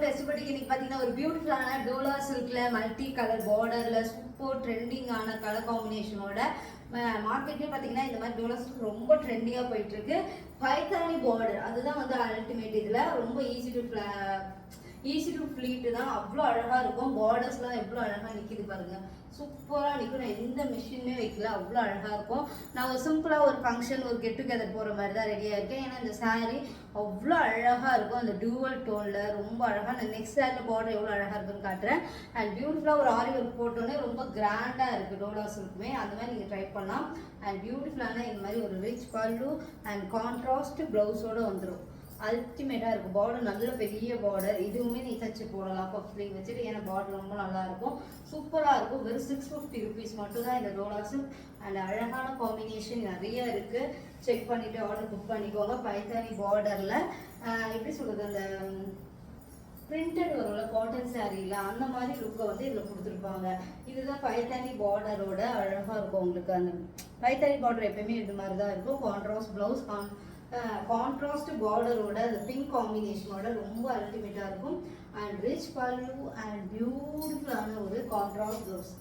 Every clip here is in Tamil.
Welcome to எஸ்படி. இன்னைக்கு பார்த்தீங்கன்னா ஒரு பியூட்டிஃபுல்லான டோலா சில்க்ல மல்டி கலர் பார்டர்ல சூப்பர் ட்ரெண்டிங்கான கலர் காம்பினேஷனோட மார்க்கெட்லேயே பார்த்தீங்கன்னா இந்த மாதிரி டோலா சில்க் ரொம்ப ட்ரெண்டிங்காக போயிட்டு இருக்கு. பைத்தானி பார்டர் அதுதான் வந்து அல்டிமேட். இதில் ரொம்ப ஈஸி டு ஃப்ளீட்டு தான். அவ்வளோ அழகாக இருக்கும். பார்டர்ஸ்லாம் எவ்வளோ அழகாக நிற்கிது பாருங்க. சூப்பராக நிற்கும். நான் எந்த மிஷினுமே வைக்கல, அவ்வளோ அழகாக இருக்கும். நான் ஒரு சிம்பிளாக ஒரு ஃபங்க்ஷன் ஒரு கெட் டுகெதர் போகிற மாதிரி தான் ரெடியாக இருக்கேன். ஏன்னா இந்த சாரீ அவ்வளோ அழகாக இருக்கும். அந்த டூவல் டோனில் ரொம்ப அழகாக. நான் நெக்ஸ்ட் சாரியில் பார்டர் எவ்வளோ அழகாக இருக்குன்னு காட்டுறேன். அண்ட் பியூட்டிஃபுல்லாக ஒரு ஆரி ஒர்க் போட்டோன்னே ரொம்ப கிராண்டாக இருக்குது டோலா சில்க்குமே. அந்த மாதிரி நீங்கள் ட்ரை பண்ணலாம். அண்ட் பியூட்டிஃபுல்லான இந்த மாதிரி ஒரு ரிச் பல்லு அண்ட் கான்ட்ராஸ்ட் ப்ளவுஸோடு வந்துடும். அல்டிமேட்டாக இருக்கும். பார்டர் நல்ல பெரிய பார்டர். இதுவுமே நீ தச்சு போடலாம் பஃப் ஸ்லீவ் வச்சுட்டு. ஏன்னா பார்டர் ரொம்ப நல்லாயிருக்கும், சூப்பராக இருக்கும். வெறும் 650 rupees மட்டும் தான் இந்த டோலா சில்க். அண்ட் அழகான காம்பினேஷன் நிறைய இருக்குது. செக் பண்ணிவிட்டு ஆர்டர் புக் பண்ணிக்கோங்க. பைத்தானி பார்டரில் எப்படி சொல்கிறது, அந்த பிரிண்டட் வரும்ல காட்டன் சாரீல அந்த மாதிரி லுக்கை வந்து இதில் கொடுத்துருப்பாங்க. இதுதான் பைத்தானி பார்டரோட அழகாக இருக்கும். உங்களுக்கு அந்த பைத்தானி பார்டர் எப்பயுமே இது மாதிரி தான் இருக்கும். கான்ட்ராஸ்ட் ப்ளவுஸ், கான்ட்ராஸ்ட் பார்டரோட அந்த பிங்க் காம்பினேஷனோட ரொம்ப அல்டிமேட்டாக இருக்கும். அண்ட் ரிச் பல்லு அண்ட் பியூட்டிஃபுல்லான ஒரு கான்ட்ராஸ்ட் ப்ளவுஸ்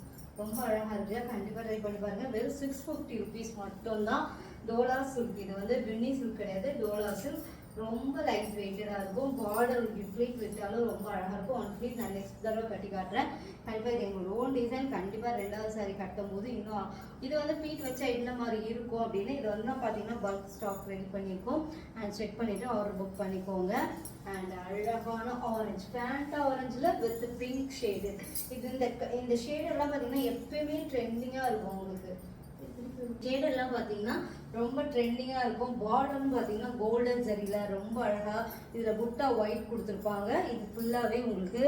ரொம்ப அழகாக இருக்குது. கண்டிப்பாக ட்ரை பண்ணி பாருங்கள். வெறும் 650 rupees மட்டும்தான் டோலா சில்க். இது வந்து பின்னி சில்க் கிடையாது, டோலா சில்க். ரொம்ப லைட் வெயிட்டடாக இருக்கும். பார்டர் ஃப்ளீட் விட்டாலும் ரொம்ப அழகாக இருக்கும். ஒன் ஃப்ளீட் நான் நெக்ஸ்ட் தடவை கட்டி காட்டுறேன். கண்டிப்பாக இது எங்களோட ஓன் டிசைன். கண்டிப்பாக ரெண்டாவது சாரி கட்டும் போது இன்னும் இது வந்து ஃப்ளீட் வச்சா என்ன மாதிரி இருக்கும் அப்படின்னு இது வந்து பார்த்தீங்கன்னா பல்க் ஸ்டாக் ரெடி பண்ணியிருக்கோம். அண்ட் செக் பண்ணிவிட்டு ஆர்டர் புக் பண்ணிக்கோங்க. அண்ட் அழகான ஆரஞ்சு, ஃபேண்டா ஆரஞ்சில் வித் பிங்க் ஷேடு. இது இந்த ஷேடெல்லாம் பார்த்தீங்கன்னா எப்பயுமே ட்ரெண்டிங்காக இருக்கும். உங்களுக்கு ஷேடெல்லாம் பார்த்தீங்கன்னா ரொம்ப ட்ரெண்டிங்காக இருக்கும். பார்டர்னு பார்த்தீங்கன்னா கோல்டன் சரியில் ரொம்ப அழகாக இதில் புட்டா ஒயிட் கொடுத்துருப்பாங்க. இது ஃபுல்லாகவே உங்களுக்கு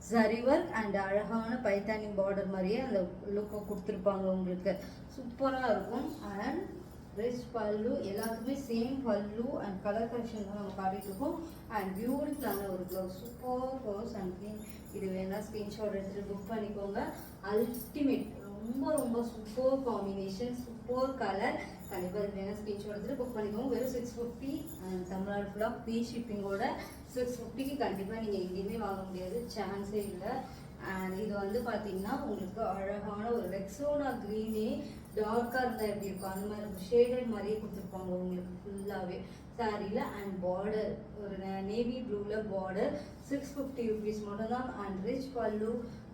சரி ஒர்க் அண்ட் அழகான பைத்தானி பார்டர் மாதிரியே அந்த லுக்கை கொடுத்துருப்பாங்க. உங்களுக்கு சூப்பராக இருக்கும். அண்ட் ரிச் பல்லு, எல்லாத்துக்குமே சேம் பல்லு அண்ட் கலர் கலெக்ஷன் தான் நம்ம காட்டிட்டு இருக்கோம். அண்ட் பியூட்டிஃபுல்லான ஒரு ப்ளவுஸ், சூப்பர் ப்ளவுஸ். அண்ட் இது வேணால் ஸ்க்ரீன்ஷாட் எடுத்துகிட்டு புக் பண்ணிக்கோங்க. அல்டிமேட், ரொம்ப ரொம்ப சூப்பர் காம்பினேஷன், சூப்பர் கலர். கண்டிப்பாக இது வேணால் ஸ்க்ரீன்ஷாட் எடுத்துகிட்டு புக் பண்ணிக்கோங்க. வெறும் 650. தமிழ்நாடு ஃபுல்லாக ஃப்ரீ ஷிப்பிங்கோட 650க்கு கண்டிப்பாக நீங்கள் எங்கேயுமே வாங்க முடியாது, சான்ஸே இல்லை. அண்ட் இது வந்து பார்த்தீங்கன்னா உங்களுக்கு அழகான ஒரு ரெக்ஸோனா க்ரீனே டார்க்காக இருந்தால் எப்படி இருக்கும் அந்த மாதிரி ஷேடட் மாதிரியே கொடுத்துருப்பாங்க உங்களுக்கு ஃபுல்லாகவே சாரியில். அண்ட் பார்டர் ஒரு நேவி ப்ளூவில் பார்டர் 650 rupees மட்டும்தான். அண்ட் ரிச் பல்லு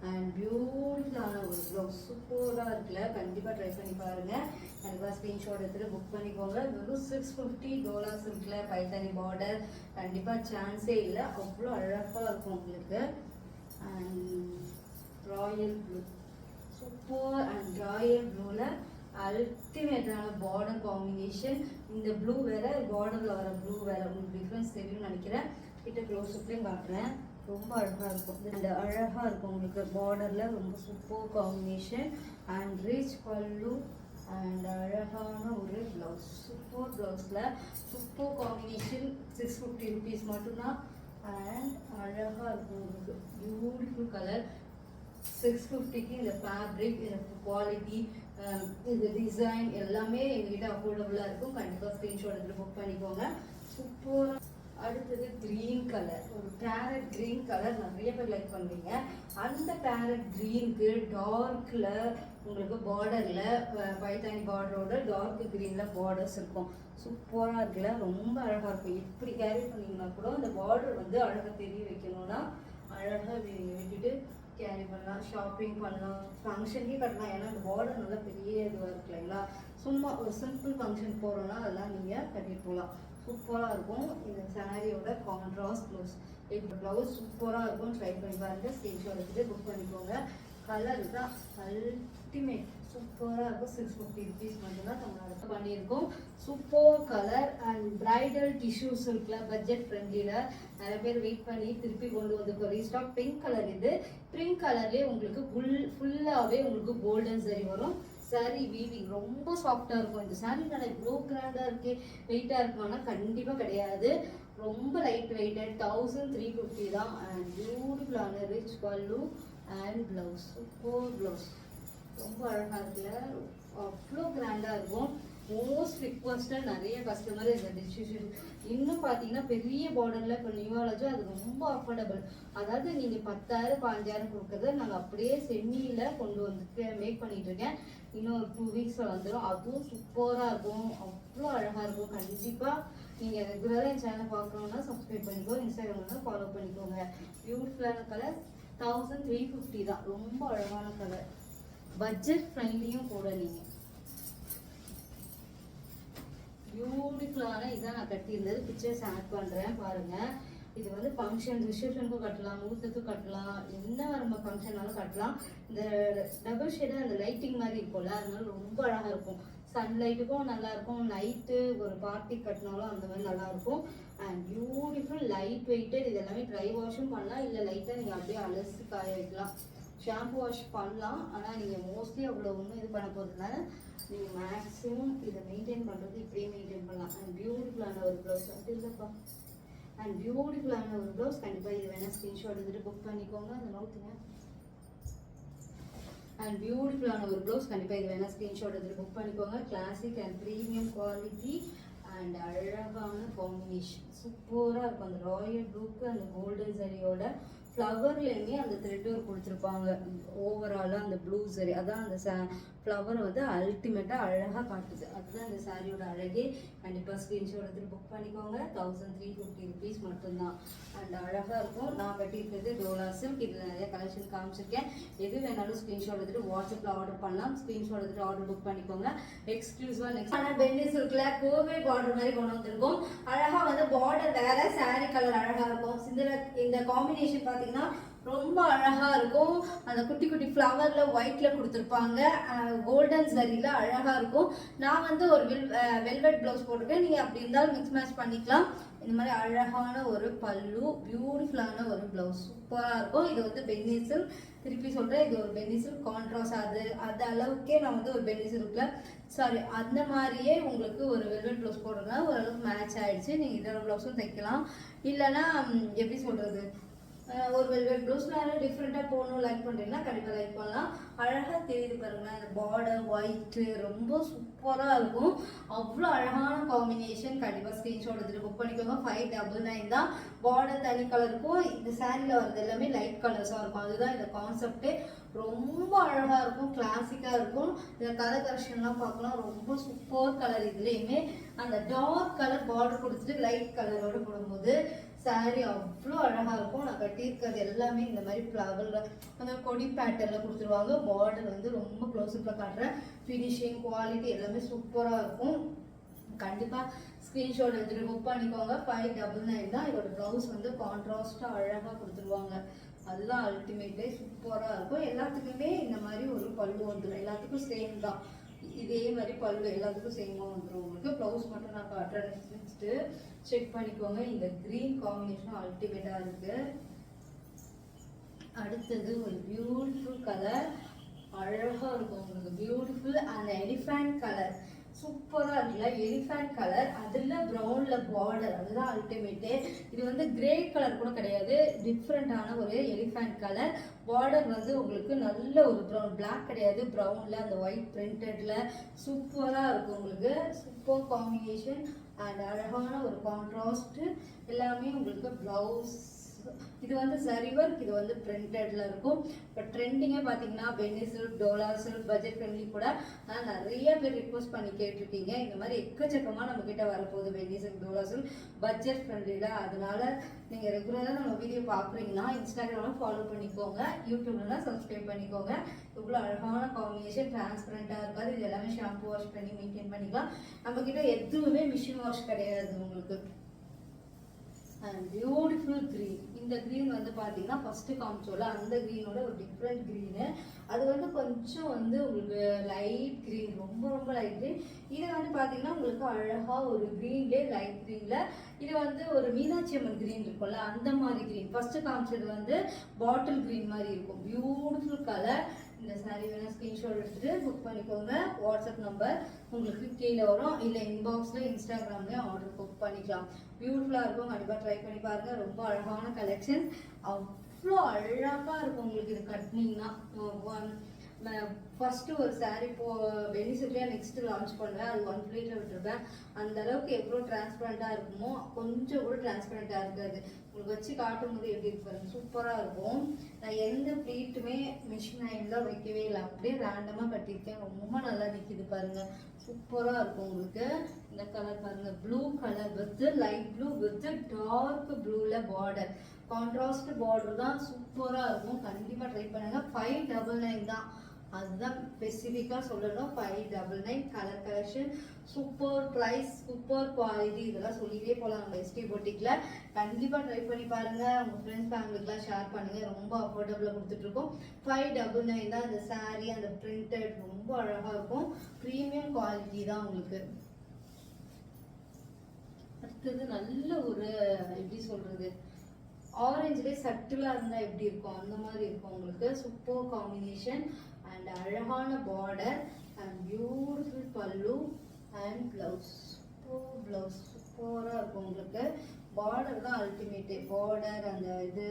அண்ட் பியூட்டிஃபுல்லான ஒரு ப்ளவுஸ் சூப்பராக இருக்குல்ல. கண்டிப்பாக ட்ரை பண்ணி பாருங்கள். கண்டிப்பாக ஸ்க்ரீன்ஷாட் எடுத்துகிட்டு புக் பண்ணிக்கோங்க. வெறும் 650 டோலா சில்கில் பைத்தானி பார்டர். கண்டிப்பாக சான்ஸே இல்லை, அவ்வளோ அழகாக இருக்கும் உங்களுக்கு. And Royal blue, super. And Royal ப்ளூவில் அல்டிமேட்டான பார்டர் காம்பினேஷன். இந்த ப்ளூ வேற, பார்டரில் வர ப்ளூ வேற. உங்களுக்கு டிஃப்ரென்ஸ் தெரியும்னு நினைக்கிறேன். கிட்ட க்ளோஸ் அப்லையும் காட்டுறேன். ரொம்ப அழகாக இருக்கும். இந்த அழகாக இருக்கும் உங்களுக்கு பார்டரில். ரொம்ப சூப்பர் காம்பினேஷன். அண்ட் ரிச் பல்லு அண்ட் அழகான ஒரு ப்ளவுஸ், சூப்பர் ப்ளவுஸில் சூப்பர் காம்பினேஷன். 650 rupees மட்டும்தான். அண்ட் அழகாக இருக்கும் உங்களுக்கு. Beautiful colour. 650க்கு இந்த ஃபேப்ரிக், இந்த குவாலிட்டி, இந்த டிசைன் எல்லாமே எங்ககிட்ட அஃபோர்டபுளாக இருக்கும். கண்டிப்பாக ஸ்க்ரீன்ஷாட் எடுத்து புக் பண்ணிக்கோங்க. சூப்பர். அடுத்தது க்ரீன் கலர், ஒரு பேரட் க்ரீன் கலர் நிறைய பேர் லைக் பண்ணுவீங்க. அந்த பேரட் க்ரீனுக்கு டார்க்கில் உங்களுக்கு பார்டரில் பைத்தானி பார்டரோட டார்க் க்ரீனில் பார்டர்ஸ் இருக்கும். சூப்பராக இருக்குல்ல, ரொம்ப அழகாக இருக்கும். இப்படி கேரி பண்ணிங்கன்னா கூட அந்த பார்டர் வந்து அழகாக தெரிய வைக்கணும்னா அழகாக விட்டுட்டு கேரி பண்ணலாம், ஷாப்பிங் பண்ணலாம், ஃபங்க்ஷனுக்கே கட்டலாம். ஏன்னா இந்த பார்டர் நல்லா பெரிய இதுவாக இருக்கு இல்லைங்களா. சும்மா ஒரு சிம்பிள் ஃபங்க்ஷன் போகிறோன்னா அதெல்லாம் நீங்கள் கட்டிட்டு போகலாம். சூப்பராக இருக்கும். இந்த சாரியோட கான்ட்ராஸ்ட் ப்ளவுஸ். இப்போ ப்ளவுஸ் சூப்பராக இருக்கும். ட்ரை பண்ணி பாருங்கள். ஸ்க்ரீன்ஷாட் எடுத்துகிட்டு புக் பண்ணிக்கோங்க. கலர் தான் அல்டிமேட், சூப்பராக இருக்கும். 650 rupees மட்டும்தான் நம்ம பண்ணியிருக்கோம். Super colour. And bridal tissue சில்கில் பட்ஜெட் ஃப்ரெண்ட்லியில் நிறைய பேர் வெயிட் பண்ணி திருப்பி கொண்டு வந்து ரீஸ்டாக். Pink colour. இது பிங்க் கலர்லேயே உங்களுக்கு ஃபுல்லாகவே உங்களுக்கு கோல்டன் சரி வரும். சாரி வீவிங் ரொம்ப சாஃப்டாக இருக்கும். இந்த சாரி நல்லா இவ்வளோ கிராண்டாக இருக்குது, வெயிட்டாக இருக்குமானா கண்டிப்பாக கிடையாது. ரொம்ப லைட் வெயிட்டட். 1350 தான். அண்ட் பியூட்டிஃபுல்லான ரிச் பல்லு அண்ட் ப்ளவுஸ், சூப்பர் ப்ளவுஸ். ரொம்ப அழகாக இருக்குல்ல, அவ்வளோ கிராண்டாக இருக்கும். மோஸ்ட் ரிக்வஸ்ட்டாக நிறைய கஸ்டமர் இந்த டிஸ்ட்ரிபியூஷன் இன்னும் பார்த்தீங்கன்னா பெரிய பார்டரில் இப்போ நியூவாலஜோ அது ரொம்ப அஃபோர்டபுள். அதாவது நீங்கள் 10,000 15,000 கொடுக்குறத நாங்கள் அப்படியே செம்மியில் கொண்டு வந்துட்டு மேக் பண்ணிட்டு இருக்கேன். இன்னும் ஒரு 2 வீக்ஸில் வந்துடும். அதுவும் சூப்பராக இருக்கும், அவ்வளோ அழகாக இருக்கும். கண்டிப்பாக நீங்கள் ரெகுலராக என் சேனல் பார்க்கணுன்னா சப்ஸ்கிரைப் பண்ணிக்கோ, இன்ஸ்டாகிராமில் ஃபாலோ பண்ணிக்கோங்க. பியூட்டிஃபுல்லான கலர் 1350 தான், ரொம்ப அழகான கலர், பட்ஜெட் ஃப்ரெண்ட்லியும் கூட. நீங்கள் பியூட்டிஃபுல்லான இதான் நான் கட்டியிருந்தது, பிக்சர்ஸ் ஆட் பண்ணுறேன் பாருங்கள். இது வந்து ஃபங்க்ஷன் ரிசப்ஷனுக்கும் கட்டலாம், முகூர்த்தத்துக்கும் கட்டலாம், என்ன நம்ம ஃபங்க்ஷனாலும் கட்டலாம். இந்த டபுள் ஷேடாக அந்த லைட்டிங் மாதிரி இருக்கும்ல, அதனால ரொம்ப அழகாக இருக்கும். சன்லைட்டுக்கும் நல்லாயிருக்கும், நைட்டு ஒரு பார்ட்டி கட்டினாலும் அந்த மாதிரி நல்லாயிருக்கும். And beautiful light weighted. இது எல்லாமே ட்ரை வாஷும் பண்ணலாம், இல்லை லைட்டாக நீங்கள் அப்படியே அலசி காய வைக்கலாம். ஷாம்பு வாஷ் பண்ணலாம், ஆனால் நீங்கள் மோஸ்ட்லி அவ்வளோ ஒன்றும் இது பண்ண போகிறதுனால நீங்கள் மேக்ஸிமம் இதை மெயின்டைன் பண்ணுறது இப்படியே மெயின்டைன் பண்ணலாம். அண்ட் பியூட்டிஃபுல்லான ஒரு ப்ளவுஸ் அது இல்லைப்பா. அண்ட் பியூட்டிஃபுல்லான ஒரு ப்ளவுஸ். கண்டிப்பாக இது வேணால் ஸ்க்ரீன்ஷாட் எடுத்துகிட்டு புக் பண்ணிக்கோங்க. அந்த நோட்டுங்க. அண்ட் பியூட்டிஃபுல்லான ஒரு ப்ளவுஸ். கண்டிப்பாக இது வேணால் ஸ்க்ரீன்ஷாட் எடுத்துகிட்டு புக் பண்ணிக்கோங்க. Classic and premium quality and அழகான காம்பினேஷன் சூப்பராக இருக்கும். அந்த ராயல் ப்ளூக்கு அந்த கோல்டன் சரியோட ஃப்ளவர்லேயுமே அந்த த்ரெட் ஒர்க் கொடுத்துருப்பாங்க. ஓவராலாக அந்த ப்ளூ சரி அதான் அந்த ஃப்ளவர் வந்து அல்டிமேட்டாக அழகாக காட்டுது. அதுதான் அந்த சாரியோட அழகே. கண்டிப்பாக ஸ்க்ரீன்ஷாட் எடுத்துகிட்டு புக் பண்ணிக்கோங்க. 1350 ருபீஸ் மட்டும்தான். அண்ட் அழகாக இருக்கும். நான் கட்டியிருக்கிறது டோலா சில்க். இதில் நிறைய கலெக்ஷன் காமிச்சிருக்கேன். எது வேணாலும் ஸ்க்ரீன்ஷாட் எடுத்துகிட்டு வாட்ஸ்அப்பில் ஆர்டர் பண்ணலாம். ஸ்க்ரீன்ஷாட் எடுத்துகிட்டு ஆர்டர் புக் பண்ணிக்கோங்க. எக்ஸ்க்ளூசிவாக நெக்ஸ்ட் ஆனால் பென்னி சில்கில் கோவை பார்டர் மாதிரி கொண்டு வந்திருக்கோம். அழகாக வந்து பார்டர் வேறு, சாரீ கலர் அழகாக இருக்கும். இந்த காம்பினேஷன் பார்த்தீங்கன்னா ரொம்ப அழகா இருக்கும். அந்த குட்டி குட்டி ஃப்ளவர்ல ஒயிட்ல கொடுத்துருப்பாங்க, கோல்டன் சரியில அழகா இருக்கும். நான் வந்து ஒரு வெல்வெட் பிளவுஸ் போட்டிருக்கேன். நீங்க அப்படி இருந்தாலும் மிக்ஸ் மேட்ச் பண்ணிக்கலாம். இந்த மாதிரி அழகான ஒரு பல்லு, பியூட்டிஃபுல்லான ஒரு பிளவுஸ் சூப்பரா இருக்கும். இது வந்து பென்னி சில்க். திருப்பி சொல்றேன், இது ஒரு பென்னி சில்க் கான்ட்ராஸ்ட். அது அளவுக்கே நான் வந்து ஒரு பென்னி சில்க்ல அந்த மாதிரியே உங்களுக்கு ஒரு வெல்வெட் பிளவுஸ் போடுறதுனால ஓரளவுக்கு மேட்ச் ஆயிடுச்சு. நீங்க இதோட பிளவுஸும் தைக்கலாம். இல்லைன்னா எப்படி சொல்றது, ஒரு வெல்வெட் ப்ளவுஸ் வேறு டிஃப்ரெண்ட்டாக போகணும் லைக் பண்ணுறீங்கன்னா கண்டிப்பாக லைக் பண்ணலாம். அழகாக தெரியுது பாருங்களேன், அந்த பார்டர் ஒயிட்டு ரொம்ப சூப்பராக இருக்கும். அவ்வளோ அழகான காம்பினேஷன். கண்டிப்பாக ஸ்க்ரீன்ஷாட் எடுத்துகிட்டு புக் பண்ணிக்கோங்க. 599 தான். பார்டர் தனி கலருக்கும் இந்த சாரியில் வரது எல்லாமே லைட் கலர்ஸாக இருக்கும். அதுதான் இந்த கான்செப்டே. ரொம்ப அழகாக இருக்கும், கிளாசிக்காக இருக்கும். இந்த கலர் கலெக்ஷன்லாம் பார்க்கலாம், ரொம்ப சூப்பர் கலர். இதுலேயுமே அந்த டார்க் கலர் பார்டர் கொடுத்துட்டு லைட் கலரோடு போடும்போது சாரி அவ்வளோ அழகாக இருக்கும். நான் கட்டியிருக்கிறது எல்லாமே இந்த மாதிரி ஃப்ளவரில் அந்த கொடி பேட்டர்னில் கொடுத்துருவாங்க. பார்டர் வந்து ரொம்ப க்ளோஸ்அப்பில் காட்டுறேன். ஃபினிஷிங் குவாலிட்டி எல்லாமே சூப்பராக இருக்கும். கண்டிப்பாக ஸ்க்ரீன்ஷாட் எடுத்துகிட்டு புக் பண்ணிக்கோங்க. 599 தான். இதோட ப்ளவுஸ் வந்து கான்ட்ராஸ்ட்டாக அழகாக கொடுத்துருவாங்க. அதுதான் அல்டிமேட்டே, சூப்பராக இருக்கும். எல்லாத்துக்குமே இந்த மாதிரி ஒரு பல்லு வந்துடும். எல்லாத்துக்கும் சேம் தான். இதே மாதிரி பல்லு எல்லாத்துக்கும் சேமாக வந்துடும். உங்களுக்கு ப்ளவுஸ் மட்டும் நான் காட்டுறேன். நெக்ஸ்ட்டு செக் பண்ணிக்கோங்க. இந்த க்ரீன் காம்பினேஷன் அல்டிமேட்டாக இருக்குது. அடுத்தது ஒரு பியூட்டிஃபுல் கலர், அழகாக இருக்கும் உங்களுக்கு. பியூட்டிஃபுல் அந்த எலிஃபண்ட் கலர் சூப்பராக இருக்குல்ல, எலிஃபண்ட் கலர். அதில் ப்ரௌனில் பார்டர், அதுதான் அல்டிமேட்டு. இது வந்து கிரே கலர் கூட கிடையாது, டிஃப்ரெண்ட்டான ஒரு எலிஃபண்ட் கலர். பார்டர் வந்து உங்களுக்கு நல்ல ஒரு ப்ரௌன், பிளாக் கிடையாது, ப்ரௌனில் அந்த ஒயிட் பிரிண்டடில் சூப்பராக இருக்கும் உங்களுக்கு. சூப்பர் காம்பினேஷன் அண்ட் அழகான ஒரு கான்ட்ராஸ்ட். எல்லாமே உங்களுக்கு ப்ளவுஸ். இது வந்து சரி ஒர்க், இது வந்து பிரிண்டட்ல இருக்கும். இப்போ ட்ரெண்டிங்கே பார்த்தீங்கன்னா பென்னி silk, Dola silk, budget friendly கூட. ஆனால் நிறைய பேர் ரிக்வஸ்ட் பண்ணி கேட்டிருக்கீங்க. இந்த மாதிரி எக்கச்சக்கமாக நம்ம கிட்ட வரப்போகுது Penny silk, Dola silk, budget ஃப்ரெண்ட்லியில். அதனால நீங்கள் ரெகுலராக நம்ம வீடியோ பார்க்குறீங்கன்னா இன்ஸ்டாகிராமில் ஃபாலோ பண்ணிக்கோங்க, யூடியூப்லாம் சப்ஸ்கிரைப் பண்ணிக்கோங்க. இவ்வளோ அழகான காம்பினேஷன், டிரான்ஸ்பரண்ட்டாக இருக்காது. இது எல்லாமே ஷாம்பு வாஷ் பண்ணி மெயின்டைன் பண்ணிக்கலாம். நம்மக்கிட்ட எதுவுமே மிஷின் வாஷ் கிடையாது உங்களுக்கு. And beautiful green. இந்த க்ரீன் வந்து பார்த்தீங்கன்னா ஃபஸ்ட்டு காமிச்சோல அந்த க்ரீனோட ஒரு டிஃப்ரெண்ட் க்ரீனு. அது வந்து கொஞ்சம் வந்து உங்களுக்கு லைட் க்ரீன், ரொம்ப ரொம்ப லைட் க்ரீன். இதை வந்து பார்த்தீங்கன்னா உங்களுக்கு அழகாக ஒரு க்ரீன்லேயே லைட் க்ரீனில் இது வந்து ஒரு மீனாட்சி அம்மன் க்ரீன் இருக்கும்ல அந்த மாதிரி க்ரீன். ஃபஸ்ட்டு காமிச்சது வந்து பாட்டில் க்ரீன் மாதிரி இருக்கும். Beautiful colour. இந்த சாரீ வேணால் ஸ்க்ரீன்ஷாட் எடுத்துகிட்டு புக் பண்ணிக்கோங்க. வாட்ஸ்அப் நம்பர் உங்களுக்கு கீழே வரும், இல்லை இன்பாக்ஸில் இன்ஸ்டாகிராம்லேயும் ஆர்டர் புக் பண்ணிக்கலாம். பியூட்டிஃபுல்லாக இருக்கும். கண்டிப்பாக ட்ரை பண்ணி பாருங்கள். ரொம்ப அழகான கலெக்ஷன், அவ்வளோ அழகாக இருக்கும் உங்களுக்கு. இது கட்டினீங்கன்னா ஃபர்ஸ்ட் ஒரு சாரீ இப்போ பெனிசிட்டியா நெக்ஸ்ட் லான்ச் பண்ணுவேன், அது 1 plate விட்டுருப்பேன். அந்த அளவுக்கு எவ்வளோ டிரான்ஸ்பரண்டா இருக்குமோ கொஞ்சம் கூட டிரான்ஸ்பரண்டா இருக்காது. உங்களுக்கு வச்சு காட்டும் போது எப்படி இருப்பாரு, சூப்பரா இருக்கும். நான் எந்த ப்ளீட்டுமே மிஷின் அயன்ல வைக்கவே இல்லை, அப்படியே ரேண்டமா கட்டியிருக்கேன். ரொம்ப நல்லா நிக்குது பாருங்க, சூப்பரா இருக்கும். உங்களுக்கு இந்த கலர் பாருங்க, blue colour with light blue with dark ப்ளூல பார்டர், கான்ட்ராஸ்ட் பார்டர் தான், சூப்பரா இருக்கும். கண்டிப்பா ட்ரை பண்ணுங்க. 599 தான், அதுதான் ஸ்பெசிஃபிக்காக சொல்லணும். 599 colour collection, super price, super quality, இதெல்லாம் சொல்லிட்டே போகலாம் நம்ம எஸ்டி பொட்டிக்ல. கண்டிப்பாக ட்ரை பண்ணி பாருங்க, உங்கள் ஃப்ரெண்ட்ஸ் ஃபேமிலிக்கெலாம் ஷேர் பண்ணுங்க. ரொம்ப அஃபோர்டபுளாக கொடுத்துட்ருக்கோம். 599 தான். இந்த சாரீ அந்த பிரிண்டட் ரொம்ப அழகாக இருக்கும், ப்ரீமியம் குவாலிட்டி தான் உங்களுக்கு. அடுத்தது நல்ல ஒரு எப்படி சொல்றது, ஆரஞ்சுலேயே சட்டிலாக இருந்தால் எப்படி இருக்கும் அந்த மாதிரி இருக்கும் உங்களுக்கு. சூப்பர் காம்பினேஷன் அண்ட் அழகான பார்டர் அண்ட் பியூட்டிஃபுல் பல்லு அண்ட் ப்ளவுஸ். சூப்பர் ப்ளவுஸ், சூப்பராக இருக்கும் உங்களுக்கு. பார்டர் தான் அல்டிமேட்டு. பார்டர் அந்த இது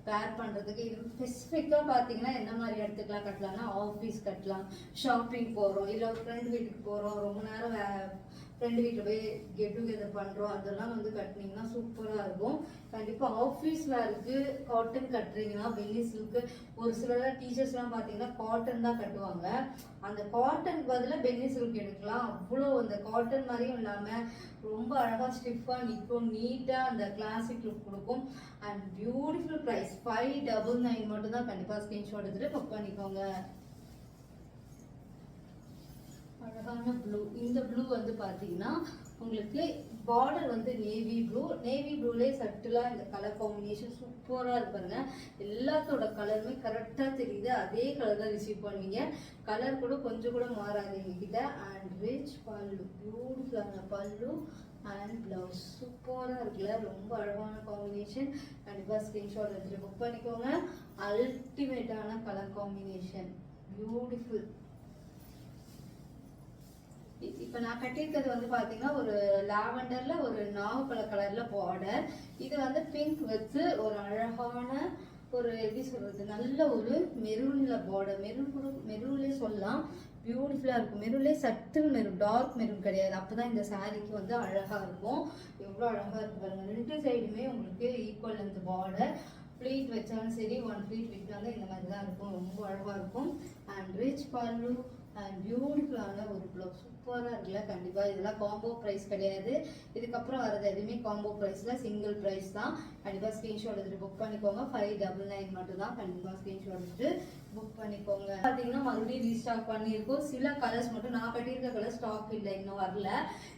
பேர் பண்ணுறதுக்கு இது ஸ்பெசிஃபிக்காக பார்த்தீங்கன்னா என்ன மாதிரி இடத்துக்குலாம் கட்டலாம்னா, ஆஃபீஸ் கட்டலாம், ஷாப்பிங் போகிறோம், இல்லை ஒரு ஃப்ரெண்ட் வீட்டுக்கு போகிறோம், ரொம்ப நேரம் ஃப்ரெண்டு வீட்டில் போய் கெட் டுகெதர் பண்ணுறோம், அதெல்லாம் வந்து கட்டினீங்கன்னா சூப்பராக இருக்கும். கண்டிப்பாக ஆஃபீஸ் வேருக்கு காட்டன் கட்டுறீங்கன்னா பெல்லி சில்க்கு, ஒரு சிலர் டீச்சர்ஸ்லாம் பார்த்தீங்கன்னா காட்டன் தான் கட்டுவாங்க. அந்த காட்டன் பதிலாக பெல்லி சில்க் எடுக்கலாம். அவ்வளோ அந்த காட்டன் மாதிரியும் இல்லாமல் ரொம்ப அழகாக ஸ்டிஃபாக நிற்கும், நீட்டாக அந்த கிளாசிக் லுக் கொடுக்கும். அண்ட் பியூட்டிஃபுல் ப்ரைஸ் 599 மட்டும் தான். கண்டிப்பாக ஸ்க்ரீன்ஷாட் எடுத்துகிட்டு புக் பண்ணிக்கோங்க. அழகான ப்ளூ, இந்த ப்ளூ வந்து பார்த்தீங்கன்னா உங்களுக்கு பார்டர் வந்து நேவி ப்ளூ, நேவி ப்ளூலே சட்டிலாக இந்த கலர் காம்பினேஷன் சூப்பராக இருப்பாருங்க. எல்லாத்தோட கலருமே கரெக்டாக தெரியுது, அதே கலர் தான் ரிசீவ் பண்ணுவீங்க. கலர் கூட கொஞ்சம் கூட மாறாது எங்ககிட்ட. அண்ட் ரிச் பல்லு, பியூட்டிஃபுல்லான பல்லு அண்ட் ப்ளவுஸ், சூப்பராக இருக்குல்ல, ரொம்ப அழகான காம்பினேஷன். கண்டிப்பாக ஸ்க்ரீன்ஷாட் எடுத்துகிட்டு புக் பண்ணிக்கோங்க. அல்டிமேட்டான கலர் காம்பினேஷன், பியூட்டிஃபுல். இப்போ நான் கட்டியிருக்கிறது வந்து பார்த்தீங்கன்னா ஒரு லாவெண்டர்ல ஒரு நாகப்பழ கலர்ல பார்டர். இது வந்து பிங்க் வச்சு ஒரு அழகான ஒரு எப்படி சொல்றது, நல்ல ஒரு மெரூன்ல பார்டர், மெரூன்லேயே சொல்லலாம், பியூட்டிஃபுல்லாக இருக்கும். மெரூன்லேயே சட்டில் மெரூன், டார்க் மெரூன் கிடையாது. அப்போ தான் இந்த சாரீக்கு வந்து அழகாக இருக்கும். எவ்வளோ அழகாக இருக்கு பாருங்க. 2 சைடுமே உங்களுக்கு ஈக்குவல் லென்த் பார்டர். ப்ளீட் வச்சாலும் சரி, 1 ப்ளீட் விட்டாலும் இந்த மாதிரி தான் இருக்கும், ரொம்ப அழகாக இருக்கும். அண்ட் ரிச் பல்லு அண்ட் பியூட்டிஃபுல்லான ஒரு ப்ளவுஸ், சூப்பராக இருக்குல்ல. கண்டிப்பாக இதெல்லாம் காம்போ ப்ரைஸ் கிடையாது, இதுக்கப்புறம் வரது எதுவுமே காம்போ ப்ரைஸில் சிங்கிள் ப்ரைஸ் தான். கண்டிப்பாக ஸ்க்ரீன்ஷாட் எடுத்துகிட்டு புக் பண்ணிக்கோங்க. 599 மட்டும் தான். கண்டிப்பாக ஸ்க்ரீன்ஷாட் எடுத்துட்டு புக் பண்ணிக்கோங்க. பார்த்தீங்கன்னா மறுபடியும் ரீஸ்டாக் பண்ணியிருக்கோம். சில கலர்ஸ் மட்டும், நான் கட்டியிருக்க கலர் ஸ்டாக் இல்லை, இன்னும் வரல.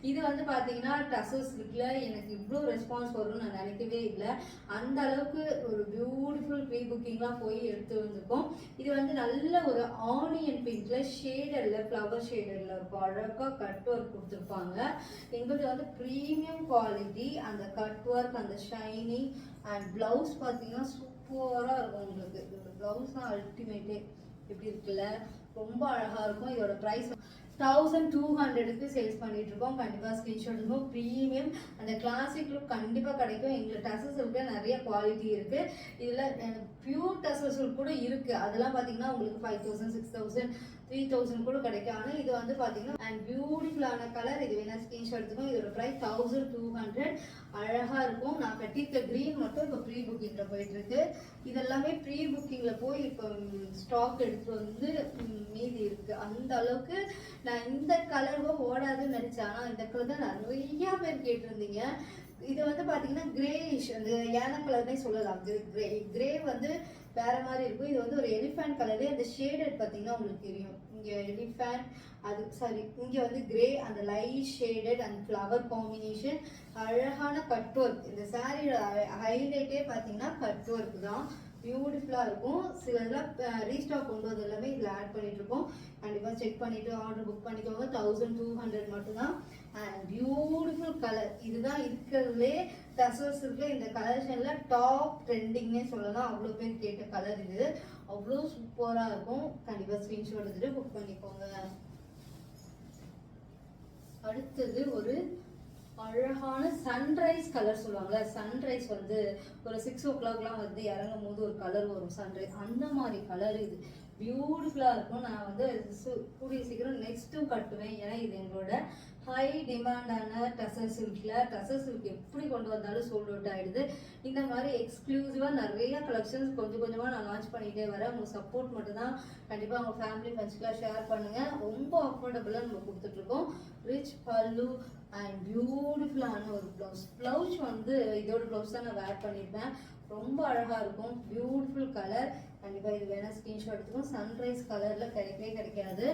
இது வந்து பார்த்தீங்கன்னா டசல்ஸ் இருக்குல்ல, எனக்கு இவ்வளோ ரெஸ்பான்ஸ் வரும்னு நான் நினைக்கவே இல்லை. அந்த அளவுக்கு ஒரு பியூட்டிஃபுல் ப்ரீ புக்கிங்லாம் போய் எடுத்து வந்திருக்கோம். இது வந்து நல்ல ஒரு ஆனியன் பிங்க்ல ஷேடர்ல, ஃப்ளவர் ஷேடர்ல இருக்கும். அழகாக கட் ஒர்க் கொடுத்துருப்பாங்க. எங்களுக்கு வந்து ப்ரீமியம் குவாலிட்டி, அந்த கட் ஒர்க், அந்த ஷைனிங் அண்ட் பிளவுஸ் பார்த்தீங்கன்னா சூப்பராக இருக்கும் உங்களுக்கு. இதோட பிளவுஸ் தான் அல்டிமேட்டே, எப்படி இருக்குல்ல, ரொம்ப அழகாக இருக்கும். இதோட ப்ரைஸ் 1200க்கு சேல்ஸ் பண்ணிட்டு இருக்கோம். கண்டிப்பாக ஸ்க்ரீன்ஷாட் இருக்கும். ப்ரீமியம் அந்த கிளாசிக் லுக் கண்டிப்பாக கிடைக்கும். எங்களுக்கு டசல் சில்க்ல நிறைய குவாலிட்டி இருக்கு. இதில் பியூர் டசல் சில்க் கூட இருக்கு. அதெல்லாம் பார்த்தீங்கன்னா உங்களுக்கு 5000, 6000, 3000 கூட கிடைக்கும். ஆனால் இது வந்து பார்த்தீங்கன்னா அண்ட் பியூட்டிஃபுல்லான கலர். இது வேணா ஸ்க்ரீன்ஷாட் எடுத்துக்கோங்க. இதோட ப்ரைஸ் 1200. அழகா இருக்கும். நான் கட்டியிருக்க கிரீன் மட்டும் இப்போ ப்ரீ புக்கிங்ல போயிட்டு இருக்கு. இதெல்லாமே ப்ரீ புக்கிங்ல போய் இப்போ ஸ்டாக் எடுத்து வந்து மீதி இருக்கு. அந்த அளவுக்கு நான் இந்த கலரும் ஓடாதுன்னு நினைச்சேன். ஆனால் இந்த கலர் தான் நிறைய பேர் கேட்டிருந்தீங்க. இது வந்து பார்த்தீங்கன்னா கிரேஷ், அந்த யானை கலர்னே சொல்லலாம். கிரே வந்து வேற மாதிரி இருக்கும். இது வந்து ஒரு எலிஃபேண்ட் கலரு. அந்த ஷேடட் பார்த்தீங்கன்னா உங்களுக்கு தெரியும், இங்கே எலிஃபேண்ட், அது சாரி, இங்கே வந்து கிரே, அந்த light shaded and flower combination, அழகான கட் ஒர்க். இந்த சாரியோட ஹைலைட்டே பார்த்தீங்கன்னா கட் ஒர்க் தான். பியூட்டிஃபுல்லாக இருக்கும். சில இதெல்லாம் ரீஸ்டாக் கொண்டு வந்து எல்லாமே இதில் ஆட் பண்ணிட்டு இருக்கோம். கண்டிப்பாக செக் பண்ணிட்டு ஆர்டர் புக் பண்ணிக்கோங்க. 1200 மட்டும்தான். And beautiful colour. இதுதான் இருக்கிறதுலே டசல்ஸ் இருக்கு இந்த கலெக்ஷன்ல டாப் ட்ரெண்டிங்னே சொல்லலாம். அவ்வளோ பேர் கேட்ட கலர் இது. அவ்வளோ சூப்பராக இருக்கும். கண்டிப்பாக ஸ்க்ரீன்ஷாட் எடுத்துட்டு புக் பண்ணிக்கோங்க. அடுத்தது ஒரு அழகான சன்ரைஸ் கலர் சொல்லுவாங்கல்ல, சன்ரைஸ் வந்து ஒரு 6 o'clockலாம் வந்து இறங்கும் போது ஒரு கலர் வரும் சன்ரைஸ், அந்த மாதிரி கலர் இது பியூட்டிஃபுல்லாக இருக்கும். நான் வந்து கூடிய சீக்கிரம் நெக்ஸ்ட்டும் கட்டுவேன். ஏன்னா இது எங்களோட ஹை டிமாண்டான டசர் சில்கில், டசர் சில்க் எப்படி கொண்டு வந்தாலும் சோல்ட் அவுட் ஆகிடுது. இந்த மாதிரி எக்ஸ்க்ளூசிவாக நிறைய கலெக்ஷன்ஸ் கொஞ்சம் கொஞ்சமாக நான் லான்ச் பண்ணிகிட்டே வரேன். உங்கள் சப்போர்ட் மட்டும் தான். கண்டிப்பாக உங்கள் ஃபேமிலி ஃப்ரெண்ட்ஸ்க்குலாம் ஷேர் பண்ணுங்கள். ரொம்ப அஃபோர்டபுளாக நம்ம கொடுத்துட்ருக்கோம். ரிச் பல்லு அண்ட் பியூட்டிஃபுல்லான ஒரு ப்ளவுஸ் வந்து இதோட ப்ளவுஸ் தான் நான் வேர் பண்ணியிருப்பேன். ரொம்ப அழகாக இருக்கும். Beautiful colour. கண்டிப்பாக இது வேணால் ஸ்க்ரீன்ஷாட் எடுத்துக்கும். சன்ரைஸ் கலரில் கிடைக்கவே கிடைக்காது.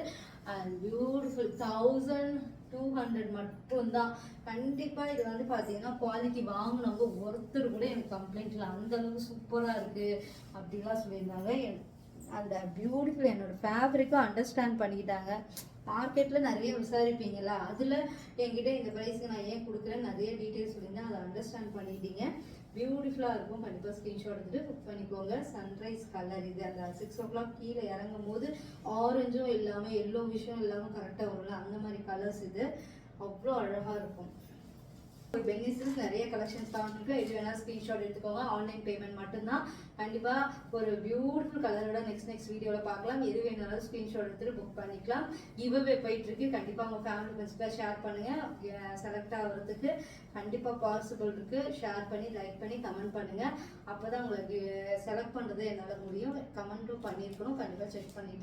அண்ட் பியூட்டிஃபுல் 1200 மட்டும்தான். கண்டிப்பாக இது வந்து பார்த்தீங்கன்னா குவாலிட்டி வாங்கினவங்க ஒருத்தர் கூட எனக்கு கம்ப்ளைண்ட் இல்லை, அந்தளவுக்கு சூப்பராக இருக்குது அப்படிலாம் சொல்லியிருந்தாங்க. அந்த பியூட்டிஃபுல் என்னோட ஃபேப்ரிக்கும் அண்டர்ஸ்டாண்ட் பண்ணிக்கிட்டாங்க. மார்க்கெட்டில் நிறைய விசாரிப்பீங்களா, அதில் என்கிட்ட இந்த ப்ரைஸ்க்கு நான் ஏன் கொடுக்குறேன் நிறைய டீட்டெயில்ஸ் சொல்லியிருந்தேன், அதை அண்டர்ஸ்டாண்ட் பண்ணிட்டீங்க. பியூட்டிஃபுல்லாக இருக்கும். கண்டிப்பாக ஸ்க்ரீன்ஷாட் எடுத்துகிட்டு புக் பண்ணிக்கோங்க. சன்ரைஸ் கலர் இது. அந்த 6 o'clock கீழே இறங்கும் போது ஆரஞ்சும் இல்லாமல் எல்லோ விஷயம் இல்லாமல் கரெக்டாக வரும்ல, அந்த மாதிரி கலர்ஸ் இது. அவ்வளோ அழகாக இருக்கும். ஒரு பெனிஃபிட்ஸ் நிறைய கலெக்ஷன்ஸ் தான் இருக்கு. இது வேணா ஸ்க்ரீன்ஷாட் எடுத்துக்கோங்க. ஆன்லைன் பேமெண்ட் மட்டும்தான். கண்டிப்பாக ஒரு பியூட்டிஃபுல் கலரோட நெக்ஸ்ட் வீடியோவில் பார்க்கலாம். எது வேணாலும் ஸ்க்ரீன்ஷாட் எடுத்துகிட்டு புக் பண்ணிக்கலாம். கிவ்அவே போயிட்டு இருக்கு. கண்டிப்பாக உங்கள் ஃபேமிலி ஃப்ரெண்ட்ஸ்க்கு ஷேர் பண்ணுங்கள். செலக்ட் ஆகிறதுக்கு கண்டிப்பாக பாசிபிள் இருக்கு. ஷேர் பண்ணி லைக் பண்ணி கமெண்ட் பண்ணுங்க. அப்போ தான் உங்களுக்கு செலக்ட் பண்ணுறது என்னால் முடியும். கமெண்ட்டும் பண்ணியிருக்கணும். கண்டிப்பாக செக் பண்ணிட்டு